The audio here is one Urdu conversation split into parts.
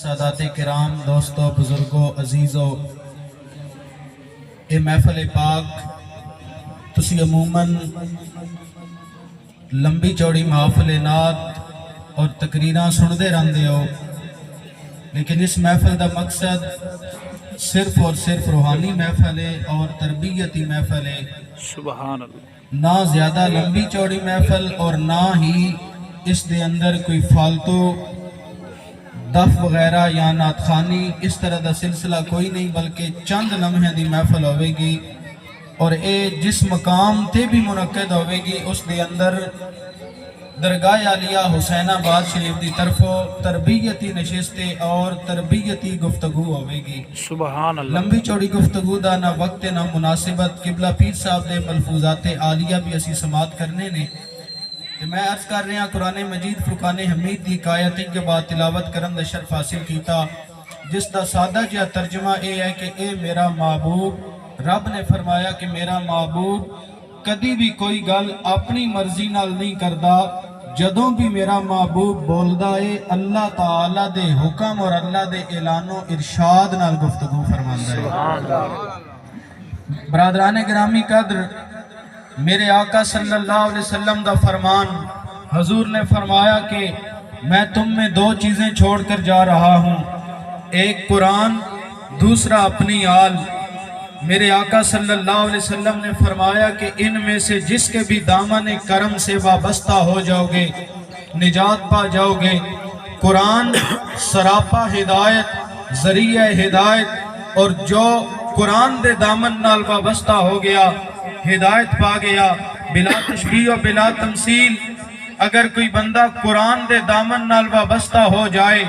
سادات کرام، دوستو، بزرگو، عزیزو، اے محفل پاک تسی عموماً لمبی چوڑی محفل نات اور تقریراں سندے رہندے ہو، لیکن اس محفل دا مقصد صرف اور صرف روحانی محفل ہے اور تربیتی محفل ہے۔ سبحان اللہ۔ نہ زیادہ لمبی چوڑی محفل اور نہ ہی اس دے اندر کوئی فالتو دف وغیرہ یا نعت خوانی اس طرح دا سلسلہ کوئی نہیں، بلکہ چند لمحے دی محفل ہوئے گی اور اے جس مقام تے بھی منعقد ہوئے گی اس دے اندر درگاہ عالیہ حسین آباد شریف دی طرفوں تربیتی نشستے اور تربیتی گفتگو ہوئے گی۔ سبحان اللہ۔ لمبی چوڑی گفتگو دا نہ وقت نہ مناسبت، قبلہ پیر صاحب دے ملفوظات عالیہ بھی اسی سماعت کرنے نے۔ میں عرض کر رہے ہیں قرآن مجید فرقان حمید دی آیت کے بعد تلاوت کرن دا شرف حاصل کیتا، جس دا سادہ جہا ترجمہ اے ہے کہ اے میرا محبوب، رب نے فرمایا کہ میرا محبوب کدی بھی کوئی گل اپنی مرضی نال نہیں کردا، جدوں بھی میرا محبوب بولدا ہے اللہ تعالیٰ دے حکم اور اللہ دے اعلان و ارشاد نال گفتگو فرماندا ہے۔ برادران گرامی قدر، میرے آقا صلی اللہ علیہ وسلم دا فرمان، حضور نے فرمایا کہ میں تم میں دو چیزیں چھوڑ کر جا رہا ہوں، ایک قرآن، دوسرا اپنی آل۔ میرے آقا صلی اللہ علیہ وسلم نے فرمایا کہ ان میں سے جس کے بھی دامن کرم سے وابستہ ہو جاؤ گے نجات پا جاؤ گے۔ قرآن سراپا ہدایت، ذریعہ ہدایت، اور جو قرآن دے دامن نال وابستہ ہو گیا ہدایت پا گیا۔ بلا تشبیہ و بلا تمثیل، اگر کوئی بندہ قرآن دے دامن نال وابستہ ہو جائے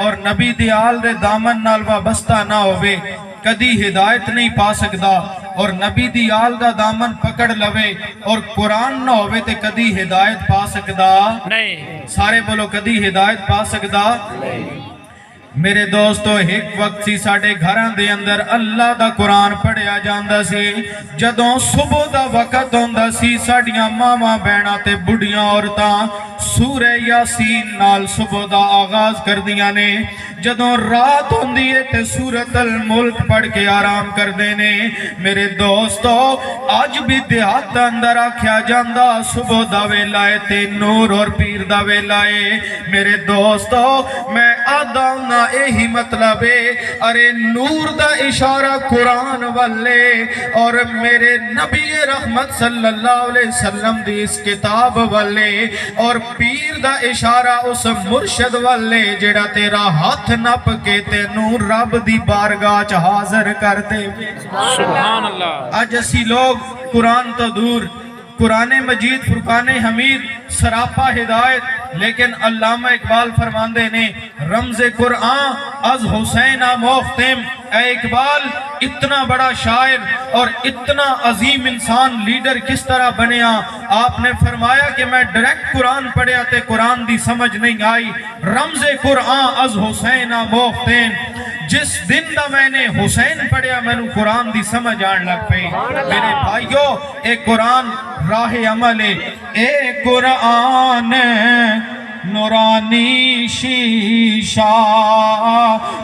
اور نبی دی آل دے دامن نال وابستہ نہ ہوئے، کدی ہدایت نہیں پا سکدا، اور نبی دی آل دا دامن پکڑ لوے اور قرآن نہ ہوئے تے کدی ہدایت پا سکدا نہیں۔ سارے بولو کدی ہدایت پا سکدا میرے دوستو، ایک وقت سی ساڑھے گھران دے اندر اللہ دا قرآن پڑھیا جاندہ سی، جدوں صبح دا وقت ہوندہ سی ساڑھیاں ماما بینہ تے بڑیاں عورتاں سورہ یاسین نال صبح دا آغاز کر دیا نے، جدوں رات ہوندی ہے تے سورۃ الملک پڑھ کے آرام کر دینے۔ میرے دوستو، آج بھی دیہات اندر آکھیا جاندہ صبح دا ویلائے تے نور اور پیر دا ویلائے۔ میرے دوستو، میں آدھاؤنا یہی مطلب ہے، ارے نور دا اشارہ قرآن والے اور میرے نبی رحمت صلی اللہ علیہ وسلم دی اس کتاب والے، اور پیر دا اشارہ اس مرشد والے جڑا تیرا ہاتھ نپ کے تے نور رب دی بارگاہ چ حاضر کر دے۔ سبحان اللہ۔ آج اسی لوگ قرآن تو دور، قرآن مجید فرقان حمید سراپا ہدایت، لیکن علامہ اقبال فرماندے نے رمز قرآن از حسین موختم۔ اے اقبال، اتنا بڑا شاعر اور اتنا عظیم انسان لیڈر کس طرح بنیا؟ آپ نے فرمایا کہ میں ڈائریکٹ قرآن پڑھیا تے قرآن دی سمجھ نہیں آئی، رمز قرآن از حسین موختم۔ جس دن دا میں نے حسین پڑھیا میں نے قرآن دی سمجھ آن لگ پئی۔ میرے بھائیو، اے قرآن راہ عمل ہے، اے قرآن نورانی شیشہ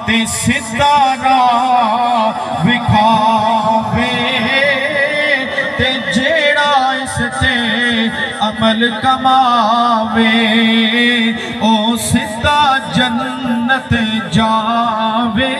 تے ستارہ وکھاوے تے جیڑا اس تے عمل کماوے او سدھا جنت جاوے۔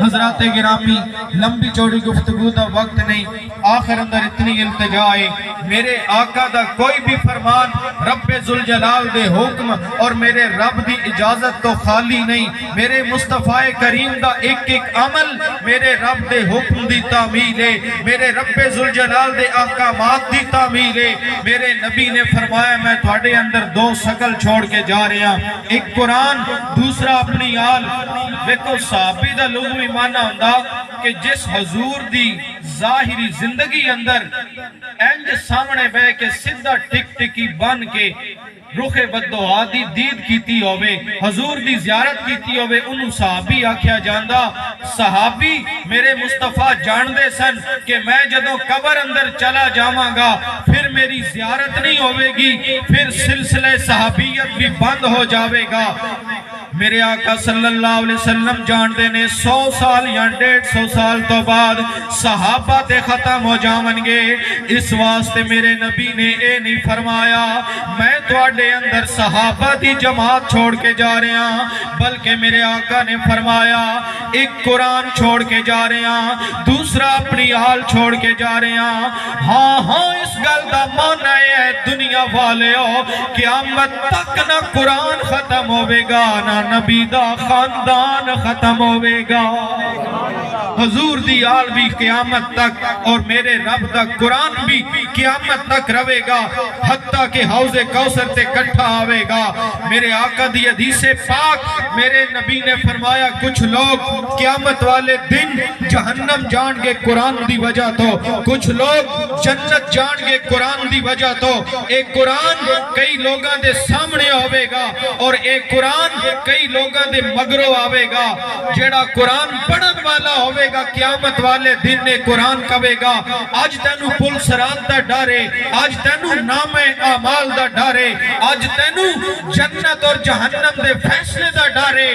حضرات گرامی، لمبی چوڑی گفتگو دا وقت نہیں، آخر اندر اتنی التجا ہے، میرے آقا دا کوئی بھی فرمان رب ذوالجلال دے حکم اور میرے رب دی اجازت تو خالی نہیں، میرے مصطفیٰ کریم دا ایک ایک عمل میرے رب دے حکم دی تعمیل ہے، میرے رب ذوالجلال دے احکامات دی تعمیل ہے۔ میرے نبی نے فرمایا میں تھوڑے اندر دو شکل چھوڑ کے جا رہے ہیں، ایک قرآن، دوسرا اپنی آل۔ دیکھو صحابی دا لغوی معنی ہوندہ کہ جس حضور دی ظاہری زندگی اندر انج سامنے بے کے سدھا ٹک ٹکی بن کے رخ بددعا دی دید کیتی ہوئے، حضور دی زیارت کیتی ہوئے، انہوں صحابی آکھیا جاندہ۔ صحابی میرے مصطفیٰ جان دے سن کہ میں جدوں قبر اندر چلا جاواں گا پھر میری زیارت نہیں ہوئے گی، پھر سلسلہ صحابیت بھی بند ہو جاوے گا۔ میرے آقا صلی اللہ علیہ وسلم جان دینے 100 سال یا 150 سال تو بعد صحابہ تے ختم ہو جاون گے، اس واسطے میرے نبی نے اے نہیں فرمایا میں تواڈے اندر صحابہ دی جماعت چھوڑ کے جا رہے ہیں، بلکہ میرے آقا نے فرمایا ایک قرآن چھوڑ کے جا رہے ہیں، دوسرا اپنی حال چھوڑ کے جا رہے ہیں۔ ہاں ہاں اس گل دا معنی ہے دنیا والے ہو قیامت تک نہ قرآن ختم ہوئے گا نہ نبی دا خاندان ختم ہوئے گا، حضور دی آل بھی قیامت تک اور میرے رب دا قرآن بھی قیامت تک روے گا، حتیٰ کہ حوض کوثر تے کٹھا آوے گا۔ میرے آقا دی حدیث پاک میرے نبی نے فرمایا کچھ لوگ قیامت والے دن جہنم جان گے قرآن دی وجہ تو، کچھ لوگ جنت جان گے قرآن دی وجہ تو۔ ایک قرآن کئی لوگاں دے سامنے آوے گا اور ایک قرآن کئی لوگاں دے مگرو آوے گا۔ جیڑا قرآن پڑھن والا ہوئے گا قیامت والے دن نے قرآن کہے گا آج تینو پل صراط دا ڈارے، آج تینو نام اعمال دا ڈارے، آج تینو جنت اور جہنم دے فیصلے دا ڈارے۔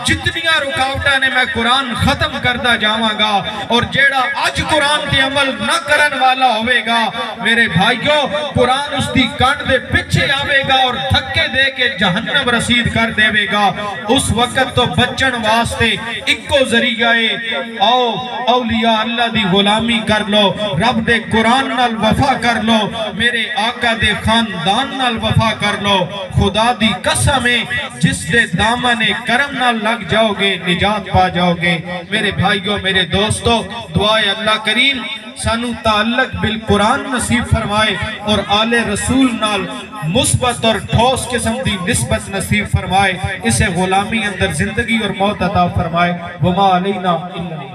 جتنیاں رکاوٹاں نے میں قرآن ختم کردہ جاواں گا، اور جیڑا آج قرآن کے عمل نہ کرن والا ہوئے گا میرے بھائیوں قرآن اس دی کانڈ دے پچھے آوے گا اور دھکے دے کے جہنم رسید کر دے گا۔ اس وقت تو بچن واسطے اکو ذریعہ آؤ اولیاء اللہ دی غلامی کر لو، رب دے قرآن نال وفا کر لو، میرے آقا دے خاندان نال وفا کر لو۔ خدا دی قسم ہے جس دے دامن کرم نال لگ جاؤ گے نجات پا جاؤ گے۔ میرے بھائیوں میرے دوستو دعائے اللہ کریم سانو تعلق بالقرآن نصیب فرمائے اور آل رسول نال مثبت اور ٹھوس قسم دی نسبت نصیب فرمائے، اسے غلامی اندر زندگی اور موت عطا فرمائے۔ وما علینا الا